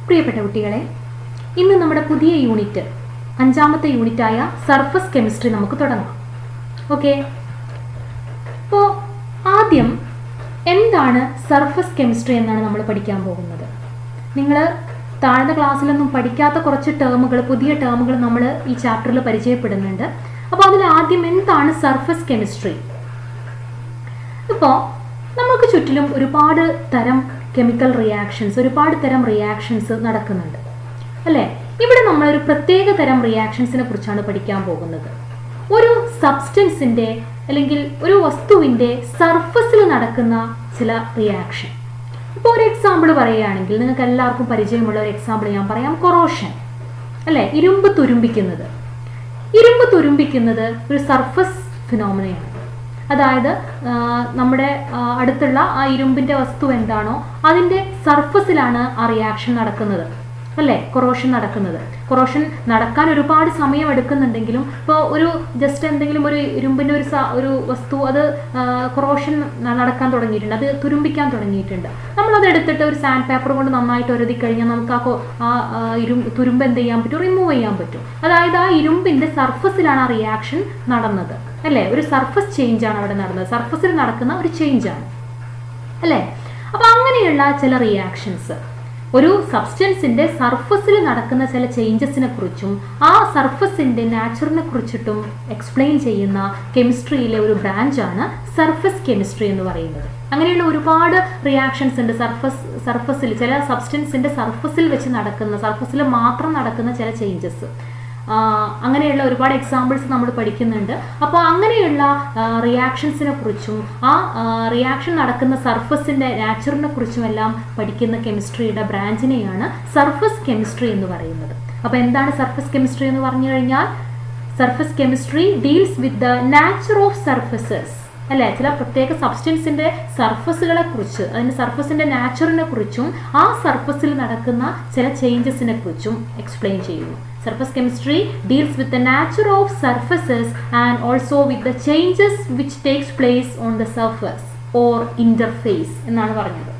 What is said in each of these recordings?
പ്രിയപ്പെട്ട കുട്ടികളെ, ഇന്ന് നമ്മുടെ പുതിയ യൂണിറ്റ്, അഞ്ചാമത്തെ യൂണിറ്റായ സർഫസ് കെമിസ്ട്രി നമുക്ക് തുടങ്ങാം. ഓക്കെ, അപ്പോൾ ആദ്യം എന്താണ് സർഫസ് കെമിസ്ട്രി എന്നാണ് നമ്മൾ പഠിക്കാൻ പോകുന്നത്. നിങ്ങൾ താഴ്ന്ന ക്ലാസ്സിലൊന്നും പഠിക്കാത്ത കുറച്ച് ടേമുകൾ, പുതിയ ടേമുകൾ നമ്മൾ ഈ ചാപ്റ്ററിൽ പരിചയപ്പെടുന്നുണ്ട്. അപ്പോൾ അതിൽ ആദ്യം എന്താണ് സർഫസ് കെമിസ്ട്രി? ഇപ്പോൾ നമുക്ക് ചുറ്റിലും ഒരുപാട് തരം കെമിക്കൽ റിയാക്ഷൻസ്, ഒരുപാട് തരം റിയാക്ഷൻസ് നടക്കുന്നുണ്ട് അല്ലേ? ഇവിടെ നമ്മളൊരു പ്രത്യേക തരം റിയാക്ഷൻസിനെ കുറിച്ചാണ് പഠിക്കാൻ പോകുന്നത്. ഒരു സബ്സ്റ്റൻസിൻ്റെ അല്ലെങ്കിൽ ഒരു വസ്തുവിൻ്റെ സർഫസിൽ നടക്കുന്ന ചില റിയാക്ഷൻ. ഇപ്പോൾ ഒരു എക്സാമ്പിൾ പറയുകയാണെങ്കിൽ നിങ്ങൾക്ക് എല്ലാവർക്കും പരിചയമുള്ള ഒരു എക്സാമ്പിൾ ഞാൻ പറയാം. കൊറോഷൻ അല്ലേ? ഇരുമ്പ് തുരുമ്പിക്കുന്നത് ഒരു സർഫസ് ഫിനോമിനയാണ്. അതായത് നമ്മുടെ അടുത്തുള്ള ആ ഇരുമ്പിൻ്റെ വസ്തു എന്താണോ അതിൻ്റെ സർഫസിലാണ് ആ റിയാക്ഷൻ നടക്കുന്നത് അല്ലേ? കൊറോഷൻ നടക്കുന്നത്. കൊറോഷൻ നടക്കാൻ ഒരുപാട് സമയം എടുക്കുന്നുണ്ടെങ്കിലും ഇപ്പോൾ ഒരു ജസ്റ്റ് എന്തെങ്കിലും ഒരു ഇരുമ്പിൻ്റെ ഒരു വസ്തു അത് കൊറോഷൻ നടക്കാൻ തുടങ്ങിയിട്ടുണ്ട്, അത് തുരുമ്പിക്കാൻ തുടങ്ങിയിട്ടുണ്ട്. നമ്മളത് എടുത്തിട്ട് ഒരു സാൻഡ് പേപ്പർ കൊണ്ട് നന്നായിട്ട് ഉരതി കഴിഞ്ഞാൽ നമുക്ക് ആ തുരുമ്പ് എന്ത് ചെയ്യാൻ പറ്റും? റിമൂവ് ചെയ്യാൻ പറ്റും. അതായത് ആ ഇരുമ്പിൻ്റെ സർഫസിലാണ് ആ റിയാക്ഷൻ നടന്നത് അല്ലേ? ഒരു സർഫസ് ചേഞ്ചാണ് അവിടെ നടന്നത്, സർഫസിൽ നടക്കുന്ന ഒരു ചേഞ്ചാണ് അല്ലേ? അപ്പോൾ അങ്ങനെയുള്ള ചില റിയാക്ഷൻസ്, ഒരു സബ്സ്റ്റൻസിൻ്റെ സർഫസിൽ നടക്കുന്ന ചില ചേഞ്ചസിനെ കുറിച്ചും ആ സർഫസിൻ്റെ നാച്ചറിനെ കുറിച്ചിട്ടും എക്സ്പ്ലെയിൻ ചെയ്യുന്ന കെമിസ്ട്രിയിലെ ഒരു ബ്രാഞ്ചാണ് സർഫസ് കെമിസ്ട്രി എന്ന് പറയുന്നത്. അങ്ങനെയുള്ള ഒരുപാട് റിയാക്ഷൻസ് ഉണ്ട് സർഫസിൽ, ചില സബ്സ്റ്റൻസിൻ്റെ സർഫസിൽ വെച്ച് നടക്കുന്ന, സർഫസിൽ മാത്രം നടക്കുന്ന ചില ചേഞ്ചസ്. അങ്ങനെയുള്ള ഒരുപാട് എക്സാമ്പിൾസ് നമ്മൾ പഠിക്കുന്നുണ്ട്. അപ്പോൾ അങ്ങനെയുള്ള റിയാക്ഷൻസിനെ കുറിച്ചും ആ റിയാക്ഷൻ നടക്കുന്ന സർഫസിൻ്റെ നാച്ചറിനെ കുറിച്ചുമെല്ലാം പഠിക്കുന്ന കെമിസ്ട്രിയുടെ ബ്രാഞ്ചിനെയാണ് സർഫസ് കെമിസ്ട്രി എന്ന് പറയുന്നത്. അപ്പോൾ എന്താണ് സർഫസ് കെമിസ്ട്രി എന്ന് പറഞ്ഞു കഴിഞ്ഞാൽ, surface chemistry deals with the nature of surfaces അല്ലേ? ചില പ്രത്യേക സബ്സ്റ്റൻസിൻ്റെ സർഫസുകളെ കുറിച്ച്, അതിൻ്റെ സർഫസിൻ്റെ നാച്ചറിനെ കുറിച്ചും ആ സർഫസിൽ നടക്കുന്ന ചില ചേഞ്ചസിനെ കുറിച്ചും എക്സ്പ്ലെയിൻ ചെയ്യുന്നു. Surface chemistry deals with the nature of surfaces and also with the changes which takes place on the surface or interface എന്നാണ് പറഞ്ഞത്.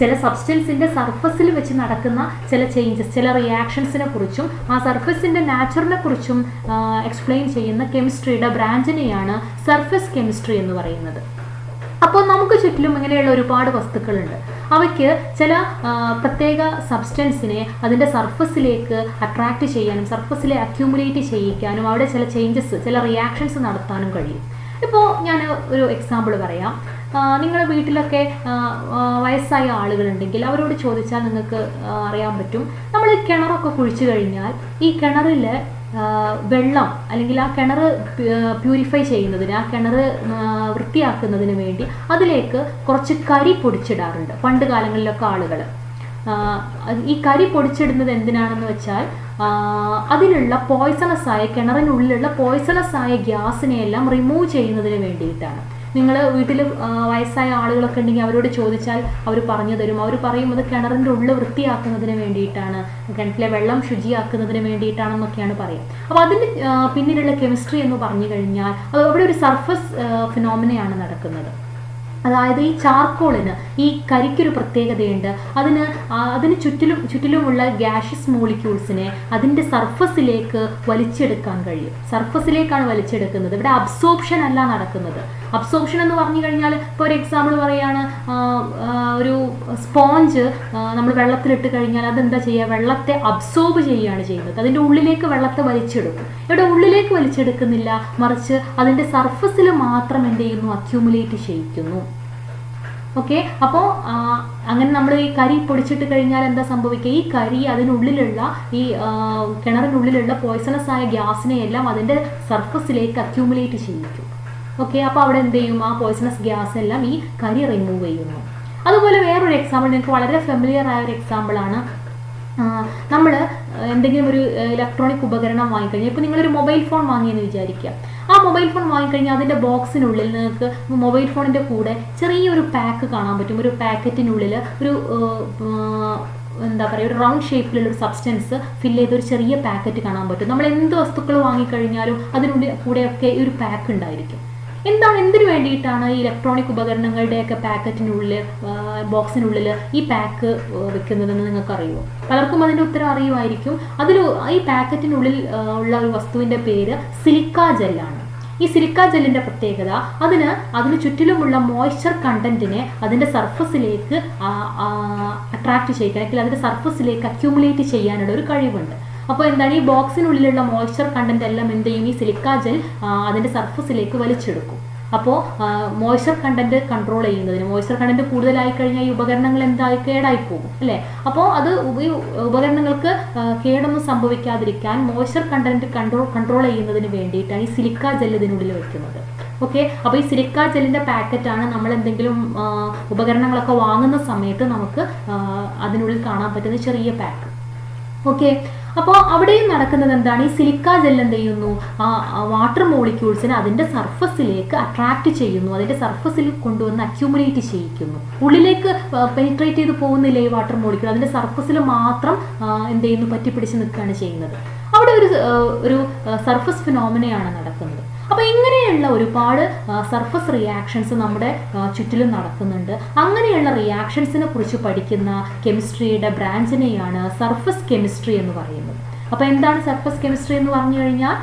ചില സബ്സ്റ്റൻസിൻ്റെ സർഫസിൽ വെച്ച് നടക്കുന്ന ചില ചേഞ്ചസ്, ചില റിയാക്ഷൻസിനെ കുറിച്ചും ആ സർഫസിൻ്റെ നാച്ചറിനെ കുറിച്ചും എക്സ്പ്ലെയിൻ ചെയ്യുന്ന കെമിസ്ട്രിയുടെ ബ്രാഞ്ചിനെയാണ് സർഫസ് കെമിസ്ട്രി എന്ന് പറയുന്നത്. അപ്പോൾ നമുക്ക് ചുറ്റിലും ഇങ്ങനെയുള്ള ഒരുപാട് വസ്തുക്കളുണ്ട്. അവയ്ക്ക് ചില പ്രത്യേക സബ്സ്റ്റൻസിനെ അതിൻ്റെ സർഫസിലേക്ക് അട്രാക്റ്റ് ചെയ്യാനും സർഫസിലെ അക്യൂമുലേറ്റ് ചെയ്യിക്കാനും അവിടെ ചില ചേഞ്ചസ്, ചില റിയാക്ഷൻസ് നടത്താനും കഴിയും. ഇപ്പോൾ ഞാൻ ഒരു എക്സാമ്പിൾ പറയാം. നിങ്ങളുടെ വീട്ടിലൊക്കെ വയസ്സായ ആളുകളുണ്ടെങ്കിൽ അവരോട് ചോദിച്ചാൽ നിങ്ങൾക്ക് അറിയാൻ പറ്റും. നമ്മൾ കിണറൊക്കെ കുഴിച്ചു കഴിഞ്ഞാൽ ഈ കിണറിൽ വെള്ളം അല്ലെങ്കിൽ ആ കിണർ പ്യൂരിഫൈ ചെയ്യുന്നതിന്, ആ കിണർ വൃത്തിയാക്കുന്നതിന് വേണ്ടി അതിലേക്ക് കുറച്ച് കരി പൊടിച്ചിടാറുണ്ട് പണ്ട് കാലങ്ങളിലൊക്കെ ആളുകൾ. ഈ കരി പൊടിച്ചിടുന്നത് എന്തിനാണെന്ന് വെച്ചാൽ അതിലുള്ള പോയ്സണസായ, കിണറിനുള്ളിലുള്ള പോയ്സണസായ ഗ്യാസിനെയെല്ലാം റിമൂവ് ചെയ്യുന്നതിന് വേണ്ടിയിട്ടാണ്. നിങ്ങൾ വീട്ടിൽ വയസ്സായ ആളുകളൊക്കെ ഉണ്ടെങ്കിൽ അവരോട് ചോദിച്ചാൽ അവർ പറഞ്ഞു തരും. അവർ പറയും അത് കിണറിൻ്റെ ഉള്ളിൽ വൃത്തിയാക്കുന്നതിന് വേണ്ടിയിട്ടാണ്, കിണറ്റിലെ വെള്ളം ശുചിയാക്കുന്നതിന് വേണ്ടിയിട്ടാണെന്നൊക്കെയാണ് പറയുക. അപ്പോൾ അതിന് പിന്നിലുള്ള കെമിസ്ട്രി എന്ന് പറഞ്ഞു കഴിഞ്ഞാൽ അത് അവിടെ ഒരു സർഫസ് ഫിനോമിനയാണ് നടക്കുന്നത്. അതായത് ഈ ചാർക്കോളിന്, ഈ കരിക്കൊരു പ്രത്യേകതയുണ്ട്. അതിന് ചുറ്റിലുമുള്ള ഗ്യാഷ്യസ് മോളിക്യൂൾസിനെ അതിൻ്റെ സർഫസിലേക്ക് വലിച്ചെടുക്കാൻ കഴിയും. സർഫസിലേക്കാണ് വലിച്ചെടുക്കുന്നത്. ഇവിടെ അബ്സോർപ്ഷൻ അല്ല നടക്കുന്നത്. അബ്സോർപ്ഷൻ എന്ന് പറഞ്ഞു കഴിഞ്ഞാൽ ഇപ്പോൾ ഒരു എക്സാമ്പിൾ പറയുകയാണ്, ഒരു സ്പോഞ്ച് നമ്മൾ വെള്ളത്തിലിട്ട് കഴിഞ്ഞാൽ അതെന്താ ചെയ്യുക? വെള്ളത്തെ അബ്സോർബ് ചെയ്യുകയാണ് ചെയ്യുന്നത്. അതിൻ്റെ ഉള്ളിലേക്ക് വെള്ളത്തെ വലിച്ചെടുക്കും. ഇവിടെ ഉള്ളിലേക്ക് വലിച്ചെടുക്കുന്നില്ല, മറിച്ച് അതിൻ്റെ സർഫസിൽ മാത്രം എന്ത് ചെയ്യുന്നു? അക്യൂമുലേറ്റ് ചെയ്യിക്കുന്നു. ഓക്കെ, അപ്പോൾ അങ്ങനെ നമ്മൾ ഈ കരി പൊടിച്ചിട്ട് കഴിഞ്ഞാൽ എന്താ സംഭവിക്കുക? ഈ കരി അതിനുള്ളിലുള്ള, ഈ കിണറിനുള്ളിലുള്ള പോയ്സണസ് ആയ ഗ്യാസിനെ എല്ലാം അതിൻ്റെ സർഫസിലേക്ക് അക്യൂമുലേറ്റ് ചെയ്യിക്കും. ഓക്കെ, അപ്പോൾ അവിടെ എന്ത് ചെയ്യും? ആ പോയ്സണസ് ഗ്യാസ് എല്ലാം ഈ കരി റിമൂവ് ചെയ്യുന്നു. അതുപോലെ വേറൊരു എക്സാമ്പിൾ, നിങ്ങൾക്ക് വളരെ ഫെമിലിയർ ആയ ഒരു എക്സാമ്പിളാണ്. നമ്മൾ എന്തെങ്കിലും ഒരു ഇലക്ട്രോണിക് ഉപകരണം വാങ്ങിക്കഴിഞ്ഞാൽ, ഇപ്പോൾ നിങ്ങളൊരു മൊബൈൽ ഫോൺ വാങ്ങിയെന്ന് വിചാരിക്കുക. ആ മൊബൈൽ ഫോൺ വാങ്ങിക്കഴിഞ്ഞാൽ അതിൻ്റെ ബോക്സിനുള്ളിൽ നിങ്ങൾക്ക് മൊബൈൽ ഫോണിൻ്റെ കൂടെ ചെറിയൊരു പാക്ക് കാണാൻ പറ്റും. ഒരു പാക്കറ്റിനുള്ളിൽ ഒരു എന്താ പറയുക, ഒരു റൗണ്ട് ഷേപ്പിലുള്ള ഒരു സബ്സ്റ്റൻസ് ഫില്ല് ചെയ്തൊരു ചെറിയ പാക്കറ്റ് കാണാൻ പറ്റും. നമ്മൾ എന്ത് വസ്തുക്കൾ വാങ്ങിക്കഴിഞ്ഞാലും അതിനുള്ളിൽ കൂടെയൊക്കെ ഒരു പാക്ക് ഉണ്ടായിരിക്കും. എന്തിനു വേണ്ടിയിട്ടാണ് ഈ ഇലക്ട്രോണിക് ഉപകരണങ്ങളുടെയൊക്കെ പാക്കറ്റിനുള്ളിൽ ബോക്സിനുള്ളിൽ ഈ പാക്ക് വെക്കുന്നതെന്ന് നിങ്ങൾക്കറിയുമോ? പലർക്കും അതിൻ്റെ ഉത്തരം അറിയുമായിരിക്കും. ഈ പാക്കറ്റിനുള്ളിൽ ഉള്ള ഒരു വസ്തുവിൻ്റെ പേര് സിലിക്ക ജെല്ലാണ്. ഈ സിലിക്ക ജെല്ലിൻ്റെ പ്രത്യേകത അതിന് ചുറ്റിലുമുള്ള മോയ്സ്ചർ കണ്ടന്റിനെ അതിൻ്റെ സർഫസിലേക്ക് അട്രാക്ട് ചെയ്യിക്കാൻ, അല്ലെങ്കിൽ അതിൻ്റെ സർഫസിലേക്ക് അക്യൂമുലേറ്റ് ചെയ്യാനുള്ള ഒരു കഴിവുണ്ട്. അപ്പോൾ എന്താണ്, ഈ ബോക്സിനുള്ളിലുള്ള മോയ്സ്ചർ കണ്ടന്റ് എല്ലാം എന്ത് ചെയ്യും, ഈ സിലിക്ക ജെൽ അതിൻ്റെ സർഫസിലേക്ക് വലിച്ചെടുക്കും. അപ്പോൾ മോയ്സ്ചർ കണ്ടന്റ് കൺട്രോൾ ചെയ്യുന്നതിന്, മോയ്സ്ചർ കണ്ടന്റ് കൂടുതലായി കഴിഞ്ഞാൽ ഈ ഉപകരണങ്ങൾ കേടായി പോകും അല്ലേ. അപ്പോൾ ഈ ഉപകരണങ്ങൾക്ക് കേടൊന്നും സംഭവിക്കാതിരിക്കാൻ മോയ്സ്ചർ കണ്ടന്റ് കൺട്രോൾ ചെയ്യുന്നതിന് വേണ്ടിയിട്ടാണ് ഈ സിലിക്ക ജെൽ ഇതിനുള്ളിൽ വെക്കുന്നത്. ഓക്കെ, അപ്പോൾ ഈ സിലിക്ക ജെല്ലിൻ്റെ പാക്കറ്റാണ് നമ്മൾ എന്തെങ്കിലും ഉപകരണങ്ങളൊക്കെ വാങ്ങുന്ന സമയത്ത് നമുക്ക് അതിനുള്ളിൽ കാണാൻ പറ്റുന്ന ചെറിയ പാക്ക്. ഓക്കെ, അപ്പോൾ അവിടെയും നടക്കുന്നത് എന്താണ്, ഈ സിലിക്ക ജെൽ എന്ത് ചെയ്യുന്നു, വാട്ടർ മോളിക്യൂൾസിനെ അതിൻ്റെ സർഫസിലേക്ക് അട്രാക്ട് ചെയ്യുന്നു, അതിൻ്റെ സർഫസിൽ കൊണ്ടുവന്ന് അക്യൂമുലേറ്റ് ചെയ്യിക്കുന്നു. ഉള്ളിലേക്ക് പെനിട്രേറ്റ് ചെയ്ത് പോകുന്നില്ല ഈ വാട്ടർ മോളിക്യൂൾ, അതിൻ്റെ സർഫസിൽ മാത്രം എന്ത് ചെയ്യുന്നു, പറ്റിപ്പിടിച്ച് നിൽക്കുകയാണ് ചെയ്യുന്നത്. അവിടെ ഒരു സർഫസ് ഫിനോമിനയാണ് നടക്കുന്നത്. അപ്പോൾ ഇങ്ങനെയുള്ള ഒരുപാട് സർഫസ് റിയാക്ഷൻസ് നമ്മുടെ ചുറ്റിലും നടക്കുന്നുണ്ട്. അങ്ങനെയുള്ള റിയാക്ഷൻസിനെ കുറിച്ച് പഠിക്കുന്ന കെമിസ്ട്രിയുടെ ബ്രാഞ്ചിനെയാണ് സർഫസ് കെമിസ്ട്രി എന്ന് പറയുന്നത്. അപ്പോൾ എന്താണ് സർഫസ് കെമിസ്ട്രി എന്ന് പറഞ്ഞു കഴിഞ്ഞാൽ,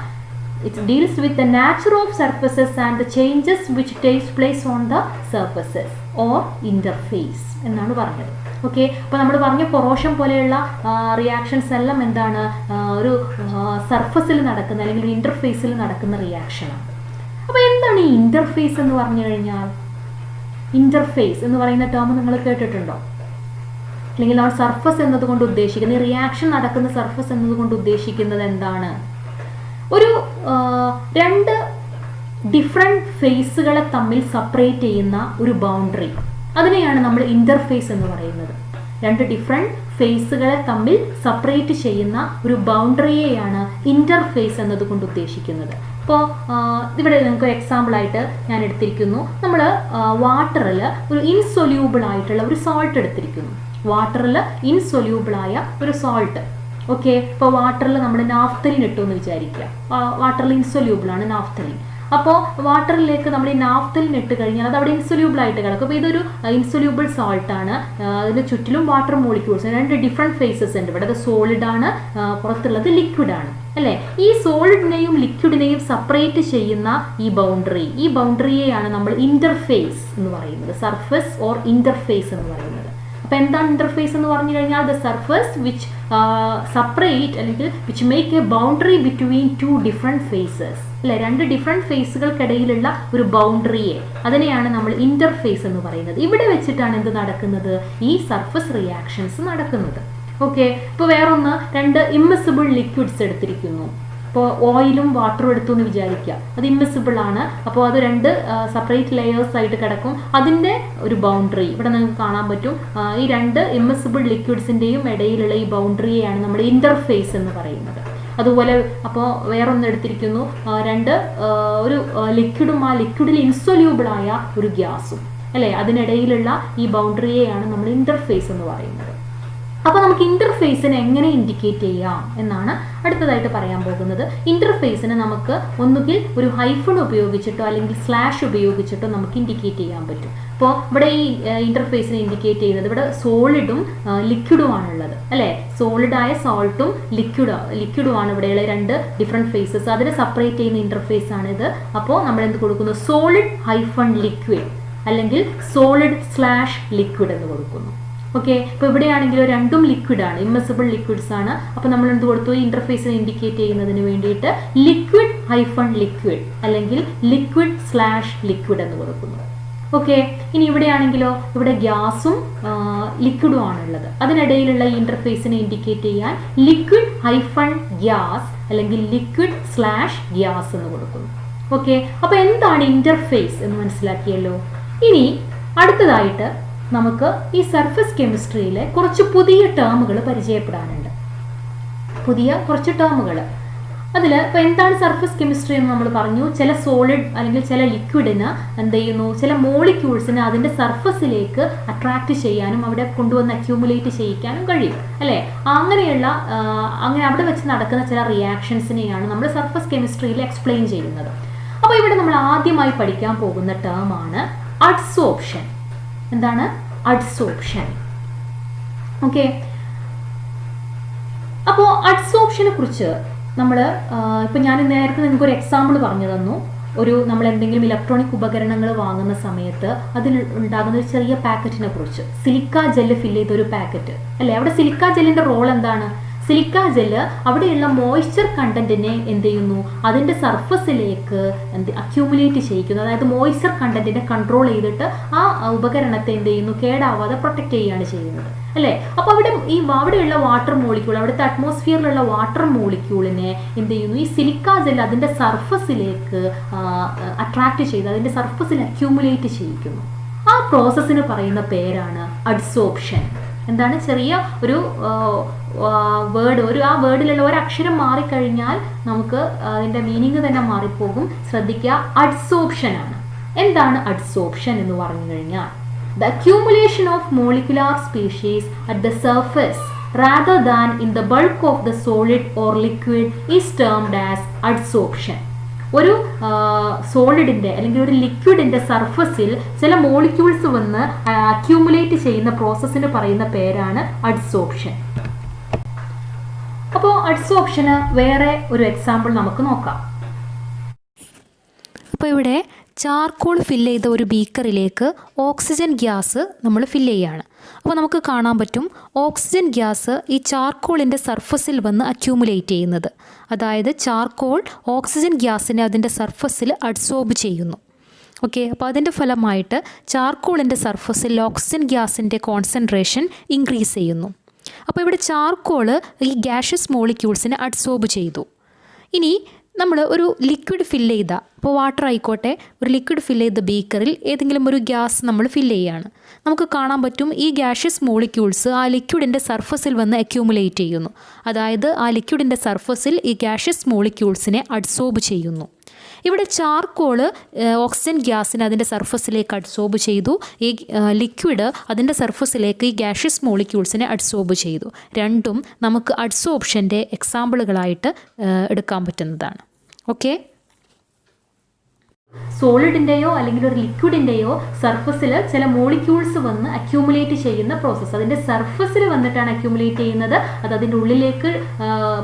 it deals with the nature of surfaces and the changes which takes place on the surfaces or interface എന്നാണ് പറഞ്ഞത്. ഓക്കെ, അപ്പോൾ നമ്മൾ പറഞ്ഞ കൊറോഷൻ പോലെയുള്ള റിയാക്ഷൻസ് എല്ലാം എന്താണ്, ഒരു സർഫസിൽ നടക്കുന്ന അല്ലെങ്കിൽ ഒരു ഇൻ്റർഫേസിൽ നടക്കുന്ന റിയാക്ഷനാണ്. അപ്പോൾ എന്താണ് ഈ ഇൻ്റർഫേസ് എന്ന് പറഞ്ഞു കഴിഞ്ഞാൽ? ഇൻ്റർഫേസ് എന്ന് പറയുന്ന ടേം നിങ്ങൾ കേട്ടിട്ടുണ്ടോ? അല്ലെങ്കിൽ നമ്മൾ സർഫസ് എന്നതുകൊണ്ട് ഉദ്ദേശിക്കുന്നത്, ഈ റിയാക്ഷൻ നടക്കുന്ന സർഫസ് എന്നതുകൊണ്ട് ഉദ്ദേശിക്കുന്നത് എന്താണ്? ഒരു രണ്ട് ഡിഫറെൻറ്റ് ഫേസുകളെ തമ്മിൽ സെപ്പറേറ്റ് ചെയ്യുന്ന ഒരു ബൗണ്ടറി, അതിനെയാണ് നമ്മൾ ഇൻ്റർഫേസ് എന്ന് പറയുന്നത്. രണ്ട് ഡിഫറെൻറ്റ് ഫേസുകളെ തമ്മിൽ സെപ്പറേറ്റ് ചെയ്യുന്ന ഒരു ബൗണ്ടറിയെയാണ് ഇൻ്റർഫേസ് എന്നതുകൊണ്ട് ഉദ്ദേശിക്കുന്നത്. അപ്പോൾ ഇവിടെ നിങ്ങൾക്ക് എക്സാമ്പിളായിട്ട് ഞാൻ എടുത്തിരിക്കുന്നു, നമ്മൾ വാട്ടറിൽ ഒരു ഇൻസൊല്യൂബിൾ ആയിട്ടുള്ള ഒരു സോൾട്ട് എടുത്തിരിക്കുന്നു. വാട്ടറിൽ ഇൻസൊല്യൂബിളായ ഒരു സോൾട്ട്. ഓക്കെ, ഇപ്പോൾ വാട്ടറിൽ നമ്മൾ നാഫ്തലിൻ ഇട്ടു എന്ന് വിചാരിക്കുക. വാട്ടറിൽ ഇൻസൊല്യൂബിളാണ് നാഫ്തലിൻ. അപ്പോൾ വാട്ടറിലേക്ക് നമ്മൾ ഈ നാഫ്തലിൻ ഇട്ട് കഴിഞ്ഞാൽ അത് അവിടെ ഇൻസൊല്യൂബിൾ ആയിട്ട് കിടക്കും. അപ്പോൾ ഇതൊരു ഇൻസൊല്യൂബിൾ സോൾട്ടാണ്. അതിന് ചുറ്റിലും വാട്ടർ മോളിക്യൂൾസ്, രണ്ട് ഡിഫറെൻറ്റ് ഫേസസ് ഉണ്ട്. ഇവിടെ സോളിഡാണ്, പുറത്തുള്ളത് ലിക്വിഡാണ് അല്ലേ. ഈ സോളിഡിനെയും ലിക്വിഡിനെയും സെപ്പറേറ്റ് ചെയ്യുന്ന ഈ ബൗണ്ടറിയെയാണ് നമ്മൾ ഇൻ്റർഫേസ് എന്ന് പറയുന്നത്, സർഫസ് ഓർ ഇൻ്റർഫേസ് എന്ന് പറയുന്നത്. അപ്പോൾ എന്താണ് ഇൻ്റർഫേസ് എന്ന് പറഞ്ഞു കഴിഞ്ഞാൽ, ദ സർഫസ് വിച്ച് സെപ്പറേറ്റ് അല്ലെങ്കിൽ which make a boundary between two different phases അല്ലേ. രണ്ട് ഡിഫറെൻറ്റ് ഫേസുകൾക്കിടയിലുള്ള ഒരു ബൗണ്ടറിയെ, അതിനെയാണ് നമ്മൾ ഇൻ്റർഫേസ് എന്ന് പറയുന്നത്. ഇവിടെ വെച്ചിട്ടാണ് എന്ത് നടക്കുന്നത്, ഈ സർഫസ് റിയാക്ഷൻസ് നടക്കുന്നത്. ഓക്കെ, ഇപ്പോൾ വേറൊന്ന്, രണ്ട് ഇമ്മിസിബിൾ ലിക്വിഡ്സ് എടുത്തിരിക്കുന്നു. ഇപ്പോൾ ഓയിലും വാട്ടറും എടുത്തു എന്ന് വിചാരിക്കുക, അത് ഇമ്മിസിബിൾ ആണ്. അപ്പോൾ അത് രണ്ട് സെപ്പറേറ്റ് ലെയേഴ്സ് ആയിട്ട് കിടക്കും. അതിൻ്റെ ഒരു ബൗണ്ടറി ഇവിടെ നിങ്ങൾക്ക് കാണാൻ പറ്റും. ഈ രണ്ട് ഇമ്മിസിബിൾ ലിക്വിഡ്സിൻ്റെയും ഇടയിലുള്ള ഈ ബൗണ്ടറിയെയാണ് നമ്മൾ ഇൻ്റർഫേസ് എന്ന് പറയുന്നത്. അതുപോലെ അപ്പോൾ വേറൊന്ന് എടുത്തിരിക്കുന്നു, ഒരു ലിക്വിഡും ആ ലിക്വിഡിൽ ഇൻസൊല്യൂബിളായ ഒരു ഗ്യാസും അല്ലേ, അതിനിടയിലുള്ള ഈ ബൗണ്ടറിയെയാണ് നമ്മൾ ഇൻ്റർഫേസ് എന്ന് പറയുന്നത്. അപ്പോൾ നമുക്ക് ഇൻ്റർഫേസിനെ എങ്ങനെ ഇൻഡിക്കേറ്റ് ചെയ്യാം എന്നാണ് അടുത്തതായിട്ട് പറയാൻ പോകുന്നത്. ഇൻ്റർഫേസിനെ നമുക്ക് ഒന്നുകിൽ ഒരു ഹൈഫൺ ഉപയോഗിച്ചിട്ടോ അല്ലെങ്കിൽ സ്ലാഷ് ഉപയോഗിച്ചിട്ടോ നമുക്ക് ഇൻഡിക്കേറ്റ് ചെയ്യാൻ പറ്റും. അപ്പോൾ ഇവിടെ ഈ ഇൻ്റർഫേസിനെ ഇൻഡിക്കേറ്റ് ചെയ്യുന്നത്, ഇവിടെ സോളിഡും ലിക്വിഡുമാണുള്ളത് അല്ലേ. സോളിഡായ സോൾട്ടും ലിക്വിഡുമാണ് ഇവിടെയുള്ള രണ്ട് ഡിഫറെൻറ്റ് ഫേസസ്. അതിനെ സെപ്പറേറ്റ് ചെയ്യുന്ന ഇൻ്റർഫേസ് ആണിത്. അപ്പോൾ നമ്മൾ എന്ത് കൊടുക്കുന്നു, സോളിഡ് ഹൈഫൺ ലിക്വിഡ് അല്ലെങ്കിൽ സോളിഡ് സ്ലാഷ് ലിക്വിഡ് എന്ന് കൊടുക്കുന്നു. ഓക്കെ, ഇപ്പോൾ ഇവിടെയാണെങ്കിലും രണ്ടും ലിക്വിഡാണ്, ഇമ്മസിബിൾ ലിക്വിഡ്സ് ആണ്. അപ്പോൾ നമ്മൾ എന്ത് കൊടുത്തു, ഇൻ്റർഫേസിനെ ഇൻഡിക്കേറ്റ് ചെയ്യുന്നതിന് വേണ്ടിയിട്ട് ലിക്വിഡ് ഹൈഫൺ ലിക്വിഡ് അല്ലെങ്കിൽ ലിക്വിഡ് സ്ലാഷ് ലിക്വിഡ് എന്ന് കൊടുക്കുന്നു. ഓക്കെ, ഇനി ഇവിടെയാണെങ്കിലോ, ഇവിടെ ഗ്യാസും ലിക്വിഡും ആണുള്ളത്. അതിനിടയിലുള്ള ഈ ഇൻ്റർഫേസിനെ ഇൻഡിക്കേറ്റ് ചെയ്യാൻ ലിക്വിഡ് ഹൈഫൺ ഗ്യാസ് അല്ലെങ്കിൽ ലിക്വിഡ് സ്ലാഷ് ഗ്യാസ് എന്ന് കൊടുക്കുന്നു. ഓക്കെ, അപ്പോൾ എന്താണ് ഇൻ്റർഫേസ് എന്ന് മനസ്സിലാക്കിയല്ലോ. ഇനി അടുത്തതായിട്ട് നമുക്ക് ഈ സർഫസ് കെമിസ്ട്രിയിലെ കുറച്ച് പുതിയ ടേമുകൾ പരിചയപ്പെടാനുണ്ട്. പുതിയ കുറച്ച് ടേമുകൾ. അതിൽ ഇപ്പോൾ എന്താണ് സർഫസ് കെമിസ്ട്രി എന്ന് നമ്മൾ പറഞ്ഞു. ചില സോളിഡ് അല്ലെങ്കിൽ ചില ലിക്വിഡിന് എന്ത് ചെയ്യുന്നു, ചില മോളിക്യൂൾസിന് അതിൻ്റെ സർഫസിലേക്ക് അട്രാക്റ്റ് ചെയ്യാനും അവിടെ കൊണ്ടുവന്ന് അക്യൂമുലേറ്റ് ചെയ്യിക്കാനും കഴിയും അല്ലേ. അങ്ങനെ അവിടെ വെച്ച് നടക്കുന്ന ചില റിയാക്ഷൻസിനെയാണ് നമ്മൾ സർഫസ് കെമിസ്ട്രിയിൽ എക്സ്പ്ലെയിൻ ചെയ്യുന്നത്. അപ്പോൾ ഇവിടെ നമ്മൾ ആദ്യമായി പഠിക്കാൻ പോകുന്ന ടേമാണ് അഡ്സോർപ്ഷൻ. എന്താണ് അഡ്സോർപ്ഷൻ? ഓക്കെ, അപ്പോൾ അഡ്സോർപ്ഷനെ കുറിച്ച് നമ്മൾ ഇപ്പം ഞാൻ നേരത്തെ നിങ്ങൾക്ക് ഒരു എക്സാമ്പിൾ പറഞ്ഞു തന്നു. നമ്മൾ എന്തെങ്കിലും ഇലക്ട്രോണിക് ഉപകരണങ്ങൾ വാങ്ങുന്ന സമയത്ത് അതിൽ ഉണ്ടാകുന്ന ഒരു ചെറിയ പാക്കറ്റിനെ കുറിച്ച്, സിലിക്ക ജെല്ല് ഫില്ല് ചെയ്ത ഒരു പാക്കറ്റ് അല്ലേ. അവിടെ സിലിക്ക ജെല്ലിൻ്റെ റോൾ എന്താണ്? സിലിക്ക ജെല്ല് അവിടെയുള്ള മോയ്സ്ചർ കണ്ടന്റിനെ എന്ത് ചെയ്യുന്നു, അതിൻ്റെ സർഫസിലേക്ക് അക്യൂമുലേറ്റ് ചെയ്യിക്കുന്നു. അതായത് മോയ്സ്ചർ കണ്ടന്റിനെ കൺട്രോൾ ചെയ്തിട്ട് ആ ഉപകരണത്തെ എന്ത് ചെയ്യുന്നു, കേടാവാതെ പ്രൊട്ടക്റ്റ് ചെയ്യുകയാണ് ചെയ്യുന്നത് അല്ലേ. അപ്പോൾ അവിടെയുള്ള വാട്ടർ മോളിക്യൂൾ, അവിടുത്തെ അറ്റ്മോസ്ഫിയറിലുള്ള വാട്ടർ മോളിക്യൂളിനെ എന്ത് ചെയ്യുന്നു, ഈ സിലിക്ക ജെല്ല് അതിൻ്റെ സർഫസിലേക്ക് അട്രാക്റ്റ് ചെയ്ത് അതിൻ്റെ സർഫസിൽ അക്യൂമുലേറ്റ് ചെയ്യിക്കുന്നു. ആ പ്രോസസ്സിന് പറയുന്ന പേരാണ് അഡ്സോർപ്ഷൻ. എന്താണ്? ചെറിയ ഒരു വേർഡ്, ആ വേർഡിലുള്ള ഒരു അക്ഷരം മാറിക്കഴിഞ്ഞാൽ നമുക്ക് അതിൻ്റെ മീനിങ് തന്നെ മാറിപ്പോകും. ശ്രദ്ധിക്കുക, അഡ്സോർപ്ഷൻ ആണ്. എന്താണ് അഡ്സോർപ്ഷൻ എന്ന് പറഞ്ഞു കഴിഞ്ഞാൽ the accumulation of molecular species at the surface rather than in the bulk of the solid or liquid is termed as adsorption. ഒരു സോളിഡിൻ്റെ അല്ലെങ്കിൽ ഒരു ലിക്വിഡിൻ്റെ സർഫസിൽ ചില മോളിക്യൂൾസ് വന്ന് അക്യൂമുലേറ്റ് ചെയ്യുന്ന പ്രോസസ്സിന് പറയുന്ന പേരാണ് അഡ്സോർപ്ഷൻ. അപ്പോൾ അഡ്സോർപ്ഷന് വേറെ ഒരു എക്സാമ്പിൾ നമുക്ക് നോക്കാം. അപ്പോൾ ഇവിടെ ചാർക്കോൾ ഫില്ല് ചെയ്ത ഒരു ബീക്കറിലേക്ക് ഓക്സിജൻ ഗ്യാസ് നമ്മൾ ഫില്ല് ചെയ്യുകയാണ്. അപ്പോൾ നമുക്ക് കാണാൻ പറ്റും ഓക്സിജൻ ഗ്യാസ് ഈ ചാർക്കോളിൻ്റെ സർഫസിൽ വന്ന് അക്യൂമുലേറ്റ് ചെയ്യുന്നത്. അതായത് ചാർക്കോൾ ഓക്സിജൻ ഗ്യാസിനെ അതിൻ്റെ സർഫസിൽ അഡ്സോർബ് ചെയ്യുന്നു. ഓക്കെ, അപ്പോൾ അതിൻ്റെ ഫലമായിട്ട് ചാർക്കോളിൻ്റെ സർഫസിൽ ഓക്സിജൻ ഗ്യാസിൻ്റെ കോൺസെൻട്രേഷൻ ഇൻക്രീസ് ചെയ്യുന്നു. അപ്പോൾ ഇവിടെ ചാർക്കോള് ഈ ഗ്യാഷ്യസ് മോളിക്യൂൾസിനെ അഡ്സോർബ് ചെയ്തു. ഇനി നമ്മൾ ഒരു ലിക്വിഡ് ഫില്ല് ചെയ്ത, ഇപ്പോൾ വാട്ടർ ആയിക്കോട്ടെ, ഒരു ലിക്വിഡ് ഫില്ല് ചെയ്ത ബീക്കറിൽ ഏതെങ്കിലും ഒരു ഗ്യാസ് നമ്മൾ ഫില്ല് ചെയ്യുകയാണ്. നമുക്ക് കാണാൻ പറ്റും ഈ ഗ്യാഷ്യസ് മോളിക്യൂൾസ് ആ ലിക്വിഡിൻ്റെ സർഫസിൽ വന്ന് അക്യൂമുലേറ്റ് ചെയ്യുന്നു. അതായത് ആ ലിക്വിഡിൻ്റെ സർഫസിൽ ഈ ഗ്യാഷ്യസ് മോളിക്യൂൾസിനെ അഡ്സോർബ് ചെയ്യുന്നു. ഇവിടെ ചാർക്കോള് ഓക്സിജൻ ഗ്യാസിനെ അതിൻ്റെ സർഫസിലേക്ക് അഡ്സോർബ് ചെയ്തു. ഈ ലിക്വിഡ് അതിൻ്റെ സർഫസിലേക്ക് ഈ ഗ്യാഷ്യസ് മോളിക്യൂൾസിനെ അഡ്സോർബ് ചെയ്തു. രണ്ടും നമുക്ക് അഡ്സോർപ്ഷൻ്റെ എക്സാമ്പിളുകളായിട്ട് എടുക്കാൻ പറ്റുന്നതാണ്. ഓക്കെ, സോളിഡിൻ്റെയോ അല്ലെങ്കിൽ ഒരു ലിക്വിഡിൻ്റെയോ സർഫസിൽ ചില മോളിക്യൂൾസ് വന്ന് അക്യൂമുലേറ്റ് ചെയ്യുന്ന പ്രോസസ്സ്, അതിൻ്റെ സർഫസിൽ വന്നിട്ടാണ് അക്യൂമുലേറ്റ് ചെയ്യുന്നത്. അത് അതിൻ്റെ ഉള്ളിലേക്ക്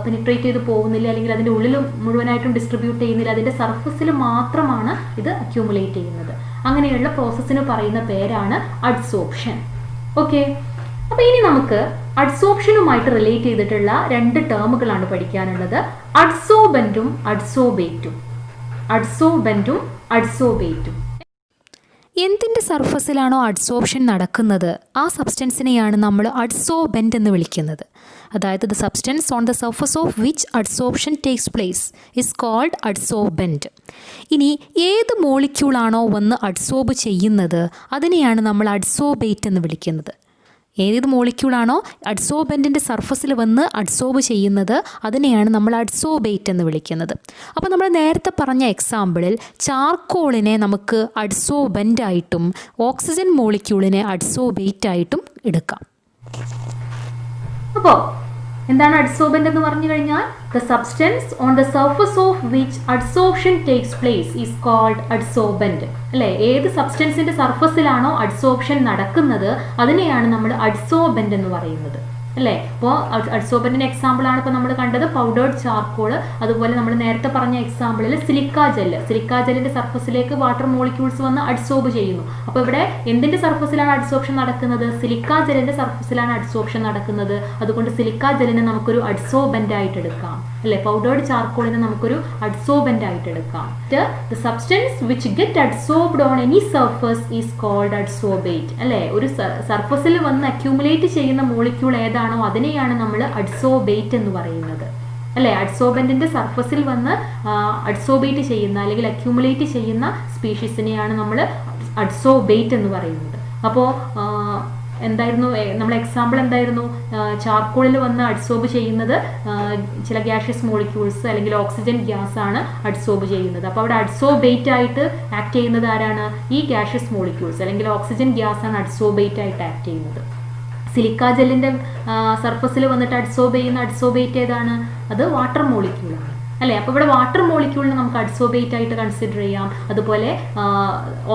പെനിട്രേറ്റ് ചെയ്ത് പോകുന്നില്ല, അല്ലെങ്കിൽ അതിൻ്റെ ഉള്ളിൽ മുഴുവനായിട്ടും ഡിസ്ട്രിബ്യൂട്ട് ചെയ്യുന്നില്ല, അതിൻ്റെ സർഫസിൽ മാത്രമാണ് ഇത് അക്യൂമുലേറ്റ് ചെയ്യുന്നത്. അങ്ങനെയുള്ള പ്രോസസ്സിന് പറയുന്ന പേരാണ് അഡ്സോർപ്ഷൻ. ഓക്കെ, അപ്പോൾ ഇനി നമുക്ക് അഡ്സോർപ്ഷനുമായിട്ട് റിലേറ്റ് ചെയ്തിട്ടുള്ള രണ്ട് ടേമുകളാണ് പഠിക്കാനുള്ളത്. അഡ്സോർബൻറ്റും അഡ്സോർബേറ്റും. അഡ്സോർബൻറ്റും അഡ്സോർബേറ്റും. എന്തിൻ്റെ സർഫസിലാണോ അഡ്സോർപ്ഷൻ നടക്കുന്നത് ആ സബ്സ്റ്റൻസിനെയാണ് നമ്മൾ അഡ്സോർബൻറ്റ് എന്ന് വിളിക്കുന്നത്. അതായത് the substance on the surface of which adsorption takes place is called adsorbent. ഇനി ഏത് മോളിക്യൂളാണോ വന്ന് അഡ്സോർബ് ചെയ്യുന്നത് അതിനെയാണ് നമ്മൾ അഡ്സോർബേറ്റ് എന്ന് വിളിക്കുന്നത്. ഏത് മോളിക്യൂളാണോ അഡ്സോർബൻറ്റിൻ്റെ സർഫസിൽ വന്ന് അഡ്സോർബ് ചെയ്യുന്നത് അതിനെയാണ് നമ്മൾ അഡ്സോർബേറ്റ് എന്ന് വിളിക്കുന്നത്. അപ്പോൾ നമ്മൾ നേരത്തെ പറഞ്ഞ എക്സാമ്പിളിൽ ചാർക്കോളിനെ നമുക്ക് അഡ്സോർബൻ്റായിട്ടും ഓക്സിജൻ മോളിക്യൂളിനെ അഡ്സോർബേറ്റായിട്ടും എടുക്കാം. അപ്പോൾ എന്താണ് അഡ്സോർബൻ്റ് എന്ന് പറഞ്ഞു കഴിഞ്ഞാൽ the substance on the surface of which adsorption takes place is called adsorbent. അല്ലേ, ഏത് സബ്സ്റ്റൻസിൻ്റെ സർഫസിലാണോ അഡ്സോർപ്ഷൻ നടക്കുന്നത് അതിനെയാണ് നമ്മൾ അഡ്സോർബൻ്റ് എന്ന് പറയുന്നത്. അല്ലേ, അപ്പോൾ അഡ്സോർബൻറ്റിൻ്റെ എക്സാമ്പിളാണ് ഇപ്പോൾ നമ്മൾ കണ്ടത് പൗഡേർഡ് ചാർക്കോൾ. അതുപോലെ നമ്മൾ നേരത്തെ പറഞ്ഞ എക്സാമ്പിളിൽ സിലിക്ക ജെല്ലിൻ്റെ സർഫസിലേക്ക് വാട്ടർ മോളിക്യൂൾസ് വന്ന് അഡ്സോർബ് ചെയ്യുന്നു. അപ്പോൾ ഇവിടെ എന്തിൻ്റെ സർഫസിലാണ് അഡ്സോർപ്ഷൻ നടക്കുന്നത്? സിലിക്ക ജെല്ലിൻ്റെ സർഫസിലാണ് അഡ്സോർപ്ഷൻ നടക്കുന്നത്. അതുകൊണ്ട് സിലിക്ക ജെല്ലിനെ നമുക്കൊരു അഡ്സോർബൻ്റ് ആയിട്ട് എടുക്കാം. അല്ലേ, പൗഡേർഡ് ചാർക്കോളിനെ നമുക്കൊരു അഡ്സോർബൻ്റ് ആയിട്ട് എടുക്കാം. The substance which get adsorbed on any surface is called adsorbate. അല്ലേ, ഒരു സർഫസിൽ വന്ന് അക്യൂമുലേറ്റ് ചെയ്യുന്ന മോളിക്യൂൾ ഏതാണോ അതിനെയാണ് നമ്മൾ അഡ്സോർബേറ്റ് എന്ന് പറയുന്നത്. അല്ലേ, അഡ്സോർബൻറ്റിൻ്റെ സർഫസിൽ വന്ന് അഡ്സോർബേറ്റ് ചെയ്യുന്ന അല്ലെങ്കിൽ അക്യൂമുലേറ്റ് ചെയ്യുന്ന സ്പീഷീസിനെയാണ് നമ്മൾ അഡ്സോർബേറ്റ് എന്ന് പറയുന്നത്. അപ്പോൾ എന്തായിരുന്നു നമ്മൾ എക്സാമ്പിൾ എന്തായിരുന്നു? ചാർക്കോളിൽ വന്ന് അഡ്സോർബ് ചെയ്യുന്നത് ചില ഗ്യാഷ്യസ് മോളിക്യൂൾസ് അല്ലെങ്കിൽ ഓക്സിജൻ ഗ്യാസ് ആണ് അഡ്സോർബ് ചെയ്യുന്നത്. അപ്പോൾ അവിടെ അഡ്സോർബേറ്റ് ആയിട്ട് ആക്ട് ചെയ്യുന്നത് ആരാണ്? ഈ ഗ്യാഷ്യസ് മോളിക്യൂൾസ് അല്ലെങ്കിൽ ഓക്സിജൻ ഗ്യാസ് ആണ് അഡ്സോർബേറ്റ് ആയിട്ട് ആക്ട് ചെയ്യുന്നത്. സിലിക്ക ജെല്ലിൻ്റെ സർഫസിൽ വന്നിട്ട് അഡ്സോർബ് ചെയ്യുന്ന അഡ്സോർബേറ്റ് ഏതാണ്? അത് വാട്ടർ മോളിക്യൂളാണ്. അല്ലേ? അപ്പോൾ ഇവിടെ വാട്ടർ മോളിക്യൂളിനെ നമുക്ക് അഡ്സോർബേറ്റ് ആയിട്ട് കൺസിഡർ ചെയ്യാം, അതുപോലെ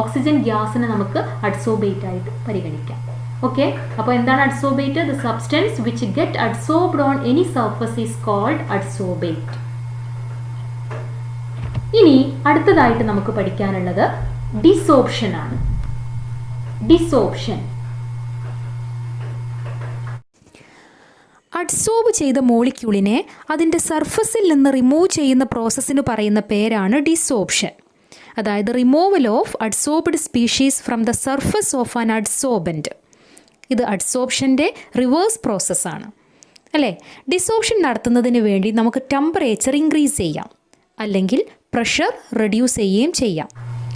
ഓക്സിജൻ ഗ്യാസിനെ നമുക്ക് അഡ്സോർബേറ്റ് ആയിട്ട് പരിഗണിക്കാം. ഓക്കെ, അപ്പോൾ എന്താണ് adsorbate? The substance which get adsorbed on any surface is called adsorbate. ഇനി അടുത്തതായിട്ട് നമുക്ക് പഠിക്കാനുള്ളത് ഡിസോർപ്ഷൻ ആണ്. ഡിസോർപ്ഷൻ. അഡ്സോർബ് ചെയ്ത മോളിക്യൂളിനെ അതിൻ്റെ സർഫസിൽ നിന്ന് റിമൂവ് ചെയ്യുന്ന പ്രോസസ്സിന് പറയുന്ന പേരാണ് ഡിസോർപ്ഷൻ. അതായത് removal of adsorbed species from the surface of an adsorbent. ഇത് അഡ്സോർപ്ഷൻ്റെ റിവേഴ്സ് പ്രോസസ്സാണ്, അല്ലേ? ഡിസോർപ്ഷൻ നടത്തുന്നതിന് വേണ്ടി നമുക്ക് ടെമ്പറേച്ചർ ഇൻക്രീസ് ചെയ്യാം, അല്ലെങ്കിൽ പ്രഷർ റെഡ്യൂസ് ചെയ്യുകയും ചെയ്യാം.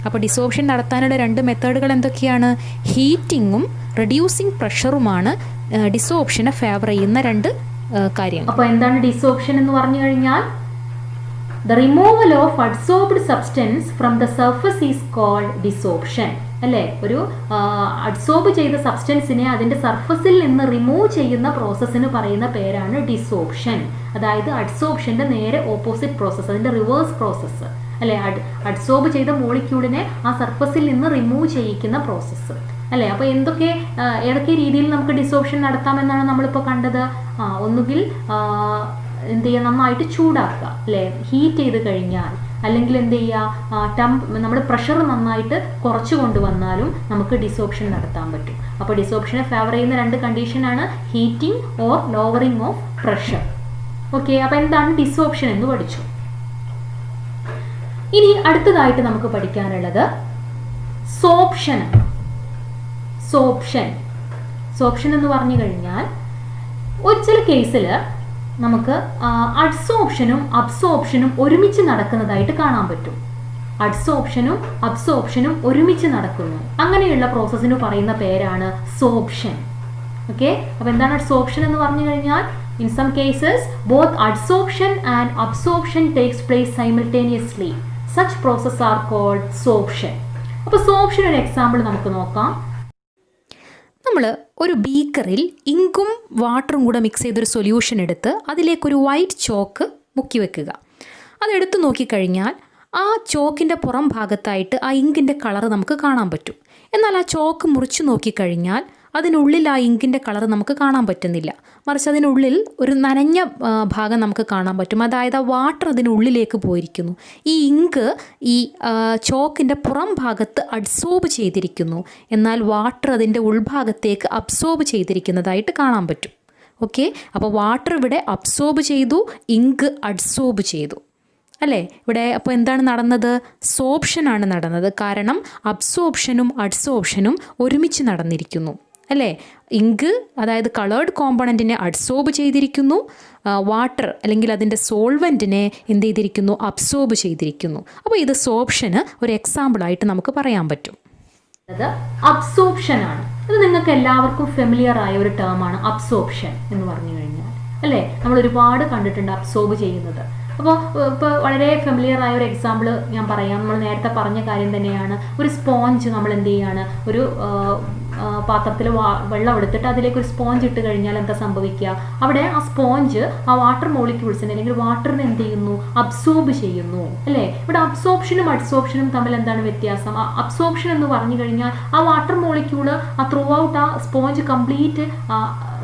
അപ്പോൾ ഡിസോർപ്ഷൻ നടത്താനുള്ള 2 മെത്തേഡുകൾ എന്തൊക്കെയാണ്? ഹീറ്റിങ്ങും റെഡ്യൂസിങ് പ്രഷറുമാണ് ഡിസോർപ്ഷനെ ഫേവർ ചെയ്യുന്ന 2 കാര്യങ്ങൾ. അപ്പോൾ എന്താണ് ഡിസോർപ്ഷൻ എന്ന് പറഞ്ഞു കഴിഞ്ഞാൽ? The removal of adsorbed substance from the surface is called desorption, അല്ലേ? ഒരു അഡ്സോർബ് ചെയ്ത സബ്സ്റ്റൻസിനെ അതിൻ്റെ സർഫസിൽ നിന്ന് റിമൂവ് ചെയ്യുന്ന പ്രോസസ്സിന് പറയുന്ന പേരാണ് ഡിസോർപ്ഷൻ. അതായത് അഡ്സോർപ്ഷൻ്റെ നേരെ ഓപ്പോസിറ്റ് പ്രോസസ്സ്, അതിൻ്റെ റിവേഴ്സ് പ്രോസസ്സ്, അല്ലേ? അഡ്സോർബ് ചെയ്ത മോളിക്യൂളിനെ ആ സർഫസിൽ നിന്ന് റിമൂവ് ചെയ്യിക്കുന്ന പ്രോസസ്സ്, അല്ലേ? അപ്പോൾ ഏതൊക്കെ രീതിയിൽ നമുക്ക് ഡിസോർപ്ഷൻ നടത്താമെന്നാണ് നമ്മളിപ്പോൾ കണ്ടത്. ഒന്നുകിൽ എന്ത് ചെയ്യുക, നന്നായിട്ട് ചൂടാക്കുക, അല്ലേ? ഹീറ്റ് ചെയ്ത് കഴിഞ്ഞാൽ, അല്ലെങ്കിൽ എന്ത് ചെയ്യുക, നമ്മുടെ പ്രഷർ നന്നായിട്ട് കുറച്ച് കൊണ്ടുവന്നാലും നമുക്ക് ഡിസോർപ്ഷൻ നടത്താൻ പറ്റും. അപ്പോൾ ഡിസോർപ്ഷനെ ഫേവർ ചെയ്യുന്ന 2 കണ്ടീഷനാണ് heating or lowering of pressure. Okay, അപ്പോൾ എന്താണ് ഡിസോർപ്ഷൻ എന്ന് പഠിച്ചു. ഇനി അടുത്തതായിട്ട് നമുക്ക് പഠിക്കാനുള്ളത് സോർപ്ഷൻ. സോർപ്ഷൻ എന്ന് പറഞ്ഞു കഴിഞ്ഞാൽ ചില കേസിൽ നമുക്ക് അഡ്സോർപ്ഷനും അബ്സോർപ്ഷനും ഒരുമിച്ച് നടക്കുന്നതായിട്ട് കാണാൻ പറ്റും. അഡ്സോർപ്ഷനും അബ്സോർപ്ഷനും ഒരുമിച്ച് നടക്കുന്നു. അങ്ങനെയുള്ള പ്രോസസ്സിന് പറയുന്ന പേരാണ് സോർപ്ഷൻ. ഓക്കെ, അപ്പോൾ എന്താണ് അഡ്സോർപ്ഷൻ എന്ന് പറഞ്ഞു കഴിഞ്ഞാൽ? In some cases both adsorption and absorption takes place simultaneously. Such process are called sorption. അപ്പോൾ സോർപ്ഷൻ ഒരു എക്സാമ്പിൾ നമുക്ക് നോക്കാം. നമ്മൾ ഒരു ബീക്കറിൽ ഇങ്കും വാട്ടറും കൂടെ മിക്സ് ചെയ്തൊരു സൊല്യൂഷൻ എടുത്ത് അതിലേക്കൊരു വൈറ്റ് ചോക്ക് മുക്കി വെക്കുക. അതെടുത്ത് നോക്കിക്കഴിഞ്ഞാൽ ആ ചോക്കിൻ്റെ പുറം ഭാഗത്തായിട്ട് ആ ഇങ്കിൻ്റെ കളർ നമുക്ക് കാണാൻ പറ്റും. എന്നാൽ ആ ചോക്ക് മുറിച്ച് നോക്കിക്കഴിഞ്ഞാൽ അതിനുള്ളിൽ ആ ഇങ്കിൻ്റെ കളർ നമുക്ക് കാണാൻ പറ്റുന്നില്ല. മറിച്ച് അതിനുള്ളിൽ ഒരു നനഞ്ഞ ഭാഗം നമുക്ക് കാണാൻ പറ്റും. അതായത് ആ വാട്ടർ അതിനുള്ളിലേക്ക് പോയിരിക്കുന്നു. ഈ ഇങ്ക് ഈ ചോക്കിൻ്റെ പുറം ഭാഗത്ത് അഡ്സോർബ് ചെയ്തിരിക്കുന്നു, എന്നാൽ വാട്ടർ അതിൻ്റെ ഉൾഭാഗത്തേക്ക് അബ്സോർബ് ചെയ്തിരിക്കുന്നതായിട്ട് കാണാൻ പറ്റും. ഓക്കെ, അപ്പോൾ വാട്ടർ ഇവിടെ അബ്സോർബ് ചെയ്തു, ഇങ്ക് അഡ്സോർബ് ചെയ്തു, അല്ലേ? ഇവിടെ അപ്പോൾ എന്താണ് നടന്നത്? സോർപ്ഷനാണ് നടന്നത്. കാരണം അബ്സോർപ്ഷനും അഡ്സോർപ്ഷനും ഒരുമിച്ച് നടന്നിരിക്കുന്നു, അല്ലേ? ഇങ്ക്, അതായത് കളേർഡ് കോമ്പണൻറ്റിനെ അഡ്സോർബ് ചെയ്തിരിക്കുന്നു, വാട്ടർ അല്ലെങ്കിൽ അതിൻ്റെ സോൾവെൻറ്റിനെ എന്ത് ചെയ്തിരിക്കുന്നു? അബ്സോർബ് ചെയ്തിരിക്കുന്നു. അപ്പോൾ ഇത് സോർപ്ഷന് ഒരു എക്സാമ്പിളായിട്ട് നമുക്ക് പറയാൻ പറ്റും. അത് അബ്സോർപ്ഷൻ ആണ്. ഇത് നിങ്ങൾക്ക് എല്ലാവർക്കും ഫെമിലിയർ ആയ ഒരു ടേമാണ് അബ്സോർപ്ഷൻ എന്ന് പറഞ്ഞു കഴിഞ്ഞാൽ, അല്ലേ? നമ്മൾ ഒരുപാട് കണ്ടിട്ടുണ്ട് അബ്സോർബ് ചെയ്യുന്നത്. അപ്പോൾ ഇപ്പോൾ വളരെ ഫെമിലിയർ ആയ ഒരു എക്സാമ്പിൾ ഞാൻ പറയാം. നമ്മൾ നേരത്തെ പറഞ്ഞ കാര്യം തന്നെയാണ്. ഒരു സ്പോഞ്ച് നമ്മൾ എന്ത് ചെയ്യാണ്? ഒരു പാത്രത്തിൽ വെള്ളം എടുത്തിട്ട് അതിലേക്ക് ഒരു സ്പോഞ്ച് ഇട്ട് കഴിഞ്ഞാൽ എന്താ സംഭവിക്കുക? അവിടെ ആ സ്പോഞ്ച് ആ വാട്ടർ മോളിക്യൂൾസിനെ അല്ലെങ്കിൽ വാട്ടറിനെ എന്ത് ചെയ്യുന്നു? അബ്സോർബ് ചെയ്യുന്നു, അല്ലേ? ഇവിടെ അബ്സോർപ്ഷനും അഡ്സോർപ്ഷനും തമ്മിൽ എന്താണ് വ്യത്യാസം? അബ്സോർപ്ഷൻ എന്ന് പറഞ്ഞു കഴിഞ്ഞാൽ ആ വാട്ടർ മോളിക്യൂള് ആ ത്രൂ ഔട്ട് ആ സ്പോഞ്ച് കംപ്ലീറ്റ്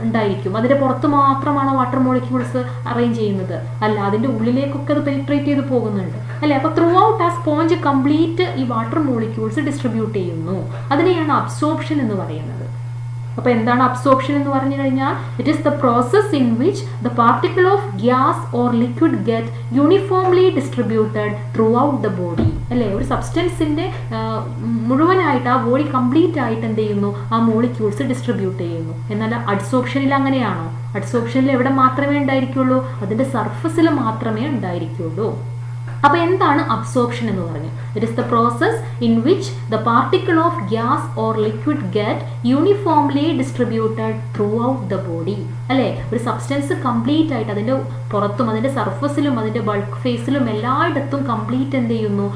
ഉണ്ടായിരിക്കും. അതിൻ്റെ പുറത്ത് മാത്രമാണ് വാട്ടർ മോളിക്യൂൾസ് അറേഞ്ച് ചെയ്യുന്നത്, അല്ല അതിൻ്റെ ഉള്ളിലേക്കൊക്കെ അത് പെനിട്രേറ്റ് ചെയ്ത് പോകുന്നുണ്ട്, അല്ലേ? അപ്പോൾ ത്രൂ ഔട്ട് ആ സ്പോഞ്ച് കംപ്ലീറ്റ് ഈ വാട്ടർ മോളിക്യൂൾസ് ഡിസ്ട്രിബ്യൂട്ട് ചെയ്യുന്നു. അതിനെയാണ് അബ്സോർപ്ഷൻ എന്ന് പറയുന്നത്. അപ്പോൾ എന്താണ് അബ്സോർപ്ഷൻ എന്ന് പറഞ്ഞു കഴിഞ്ഞാൽ? It is the process in which the particle of gas or liquid get uniformly distributed through out the body, അല്ലേ? ഒരു സബ്സ്റ്റൻസിൻ്റെ മുഴുവനായിട്ട് ആ ബോഡി കംപ്ലീറ്റ് ആയിട്ട് എന്ത് ചെയ്യുന്നു? ആ മോളിക്യൂൾസ് ഡിസ്ട്രിബ്യൂട്ട് ചെയ്യുന്നു. എന്നാൽ അഡ്സോർപ്ഷനിൽ അങ്ങനെയാണോ? അഡ്സോർപ്ഷനിൽ എവിടെ മാത്രമേ ഉണ്ടായിരിക്കുള്ളൂ? അതിൻ്റെ സർഫസിൽ മാത്രമേ ഉണ്ടായിരിക്കുള്ളൂ. അപ്പോൾ എന്താണ് അബ്സോർപ്ഷൻ എന്ന് പറഞ്ഞു? It is the process in which the particle of gas or liquid get uniformly distributed through out the body, അല്ലേ? ഒരു സബ്സ്റ്റൻസ് കംപ്ലീറ്റ് ആയിട്ട് അതിൻ്റെ പുറത്തും അതിൻ്റെ സർഫസിലും അതിൻ്റെ ബൾക്ക് ഫേസിലും എല്ലായിടത്തും കംപ്ലീറ്റ് എന്ത് ചെയ്യുന്നു?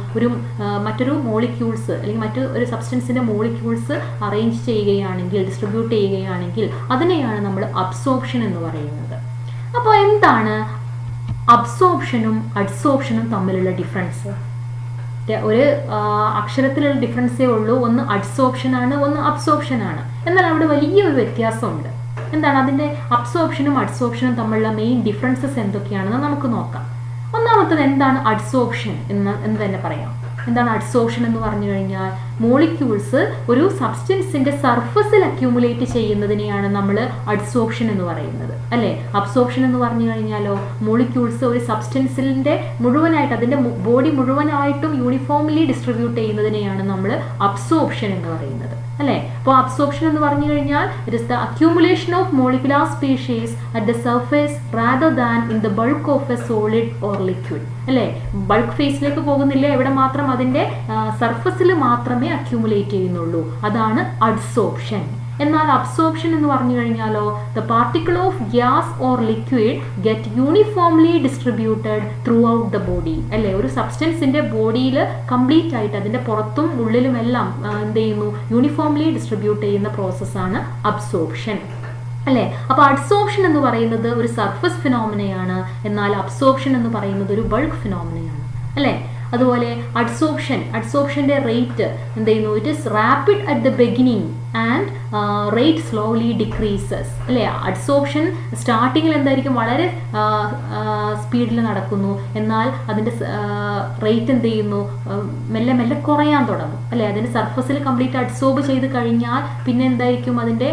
മറ്റൊരു മോളിക്യൂൾസ് അല്ലെങ്കിൽ മറ്റൊരു സബ്സ്റ്റൻസിൻ്റെ മോളിക്യൂൾസ് അറേഞ്ച് ചെയ്യുകയാണെങ്കിൽ, ഡിസ്ട്രിബ്യൂട്ട് ചെയ്യുകയാണെങ്കിൽ അതിനെയാണ് നമ്മൾ അബ്സോർപ്ഷൻ എന്ന് പറയുന്നത്. അപ്പോൾ എന്താണ് അബ്സോർപ്ഷനും അഡ്സോർപ്ഷനും തമ്മിലുള്ള ഡിഫറൻസ്. ഒരു അക്ഷരത്തിലുള്ള ഡിഫറൻസേ ഉള്ളൂ. ഒന്ന് അഡ്സോർപ്ഷൻ ആണ്, ഒന്ന് അബ്സോർപ്ഷൻ ആണ്. എന്നാൽ അവിടെ വലിയൊരു വ്യത്യാസമുണ്ട്. എന്താണ് അതിൻ്റെ അബ്സോർപ്ഷനും അഡ്സോർപ്ഷനും തമ്മിലുള്ള മെയിൻ ഡിഫറൻസസ് എന്തൊക്കെയാണെന്ന് നമുക്ക് നോക്കാം. ഒന്നാമത്തത് എന്താണ് അഡ്സോർപ്ഷൻ എന്ന് തന്നെ പറയാം. എന്താണ് അഡ്സോർപ്ഷൻ എന്ന് പറഞ്ഞു കഴിഞ്ഞാൽ മോളിക്യൂൾസ് ഒരു സബ്സ്റ്റൻസിന്റെ സർഫസിൽ അക്യൂമുലേറ്റ് ചെയ്യുന്നതിനെയാണ് നമ്മൾ അഡ്സോർപ്ഷൻ എന്ന് പറയുന്നത്, അല്ലേ? അബ്സോർപ്ഷൻ എന്ന് പറഞ്ഞു കഴിഞ്ഞാലോ മോളിക്യൂൾസ് ഒരു സബ്സ്റ്റൻസിന്റെ മുഴുവനായിട്ട് അതിന്റെ ബോഡി മുഴുവനായിട്ടും യൂണിഫോംലി ഡിസ്ട്രിബ്യൂട്ട് ചെയ്യുന്നതിനെയാണ് നമ്മൾ അബ്സോർപ്ഷൻ എന്ന് പറയുന്നത്, അല്ലേ? അപ്പോൾ അബ്സോർപ്ഷൻ എന്ന് പറഞ്ഞു കഴിഞ്ഞാൽ it is the accumulation of molecular species at the surface rather than in the bulk of A solid or liquid, അല്ലേ? ബൾക്ക് ഫേസിലേക്ക് പോകുന്നില്ല, ഇവിടെ മാത്രം അതിന്റെ സർഫസിൽ മാത്രമേ അക്യൂമുലേറ്റ് ചെയ്യുന്നുള്ളൂ. അതാണ് അഡ്സോർപ്ഷൻ. എന്നാൽ അബ്സോർപ്ഷൻ എന്ന് പറഞ്ഞു കഴിഞ്ഞാലോ the particle of gas or liquid get uniformly distributed through out the body, അല്ലേ? ഒരു സബ്സ്റ്റൻസിന്റെ ബോഡിയിൽ കംപ്ലീറ്റ് ആയിട്ട് അതിന്റെ പുറത്തും ഉള്ളിലും എല്ലാം എന്ത് ചെയ്യുന്നു, യൂണിഫോംലി ഡിസ്ട്രിബ്യൂട്ട് ചെയ്യുന്ന പ്രോസസ്സാണ് അബ്സോർപ്ഷൻ, അല്ലേ? അപ്പോൾ അഡ്സോർപ്ഷൻ എന്ന് പറയുന്നത് ഒരു സർഫസ് ഫിനോമിനയാണ്, എന്നാൽ അബ്സോർപ്ഷൻ എന്ന് പറയുന്നത് ഒരു ബൾക്ക് ഫിനോമിനയാണ്, അല്ലേ? അതുപോലെ അഡ്സോർപ്ഷന്റെ റേറ്റ് എന്ത് ചെയ്യുന്നു, it is rapid at the beginning and rate slowly decreases, അല്ലേ? അഡ്സോർപ്ഷൻ സ്റ്റാർട്ടിങ്ങിൽ എന്തായിരിക്കും, വളരെ സ്പീഡിൽ നടക്കുന്നു, എന്നാൽ അതിൻ്റെ റേറ്റ് എന്ത് ചെയ്യുന്നു, മെല്ലെ മെല്ലെ കുറയാൻ തുടങ്ങും, അല്ലേ? അതിൻ്റെ സർഫസിൽ കംപ്ലീറ്റ് അഡ്സോർബ് ചെയ്ത് കഴിഞ്ഞാൽ പിന്നെ എന്തായിരിക്കും, അതിൻ്റെ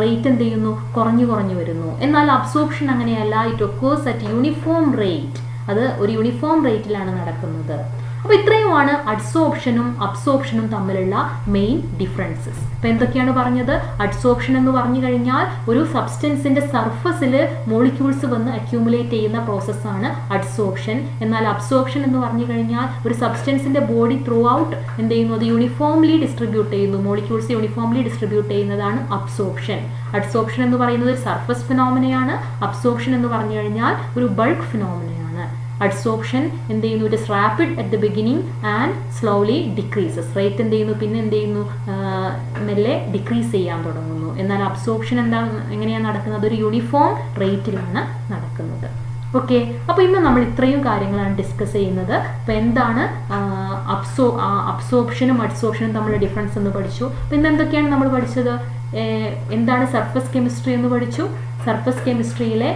റേറ്റ് എന്ത് ചെയ്യുന്നു, കുറഞ്ഞു വരുന്നു. എന്നാൽ അബ്സോർപ്ഷൻ അങ്ങനെയല്ല, it occurs at uniform rate, അത് ഒരു യൂണിഫോം റേറ്റിലാണ് നടക്കുന്നത്. അപ്പോൾ ഇത്രയുമാണ് അഡ്സോർപ്ഷനും അബ്സോർപ്ഷനും തമ്മിലുള്ള മെയിൻ ഡിഫറൻസസ്. അപ്പോൾ എന്തൊക്കെയാണ് പറഞ്ഞത്? അഡ്സോർപ്ഷൻ എന്ന് പറഞ്ഞു കഴിഞ്ഞാൽ ഒരു സബ്സ്റ്റൻസിന്റെ സർഫസിൽ മോളിക്യൂൾസ് വന്ന് അക്യൂമുലേറ്റ് ചെയ്യുന്ന പ്രോസസ്സാണ് അഡ്സോർപ്ഷൻ. എന്നാൽ അബ്സോർപ്ഷൻ എന്ന് പറഞ്ഞു കഴിഞ്ഞാൽ ഒരു സബ്സ്റ്റൻസിന്റെ ബോഡി ത്രൂ ഔട്ട് എന്ത് ചെയ്യുന്നു, അത് യൂണിഫോംലി ഡിസ്ട്രിബ്യൂട്ട് ചെയ്യുന്നു, മോളിക്യൂൾസ് യൂണിഫോംലി ഡിസ്ട്രിബ്യൂട്ട് ചെയ്യുന്നതാണ് അബ്സോർപ്ഷൻ. അഡ്സോർപ്ഷൻ എന്ന് പറയുന്നത് ഒരു സർഫസ് ഫിനോമിനയാണ്. അബ്സോർപ്ഷൻ എന്ന് പറഞ്ഞു കഴിഞ്ഞാൽ ഒരു ബൾക്ക് ഫിനോമിനയാണ്. അഡ്സോർപ്ഷൻ എന്ത് ചെയ്യുന്നു, it is rapid at the beginning and slowly decreases, rate എന്ത് ചെയ്യുന്നു, പിന്നെ എന്ത് ചെയ്യുന്നു, മെല്ലെ ഡിക്രീസ് ചെയ്യാൻ തുടങ്ങുന്നു. എന്നാൽ അബ്സോർപ്ഷൻ എങ്ങനെയാണ് നടക്കുന്നത്, ഒരു യൂണിഫോം റേറ്റിലാണ് നടക്കുന്നത്. ഓക്കെ, അപ്പോൾ ഇന്ന് നമ്മൾ ഇത്രയും കാര്യങ്ങളാണ് ഡിസ്കസ് ചെയ്യുന്നത്. അപ്പോൾ എന്താണ് അബ്സോർപ്ഷനും അഡ്സോർപ്ഷനും തമ്മിലുള്ള ഡിഫറൻസ് എന്ന് പഠിച്ചു. അപ്പോൾ ഇന്ന് എന്തൊക്കെയാണ് നമ്മൾ പഠിച്ചത്? എന്താണ് സർഫസ് കെമിസ്ട്രി എന്ന് പഠിച്ചു. സർഫസ് കെമിസ്ട്രിയിലെ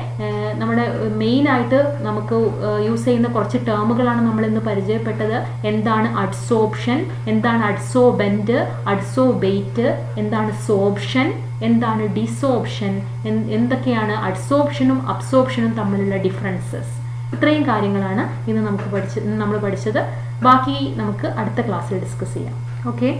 നമ്മുടെ മെയിനായിട്ട് നമുക്ക് യൂസ് ചെയ്യുന്ന കുറച്ച് ടേമുകളാണ് നമ്മൾ ഇന്ന് പരിചയപ്പെട്ടത്. എന്താണ് അഡ്സോർപ്ഷൻ, എന്താണ് അഡ്സോർബൻറ്റ്, അഡ്സോർബേറ്റ്, എന്താണ് സോർപ്ഷൻ, എന്താണ് ഡിസോർപ്ഷൻ, എന്തൊക്കെയാണ് അഡ്സോർപ്ഷനും അബ്സോർപ്ഷനും തമ്മിലുള്ള ഡിഫറൻസസ്. ഇത്രയും കാര്യങ്ങളാണ് ഇന്ന് നമ്മൾ പഠിച്ചത്. ബാക്കി നമുക്ക് അടുത്ത ക്ലാസ്സിൽ ഡിസ്കസ് ചെയ്യാം. ഓക്കെ.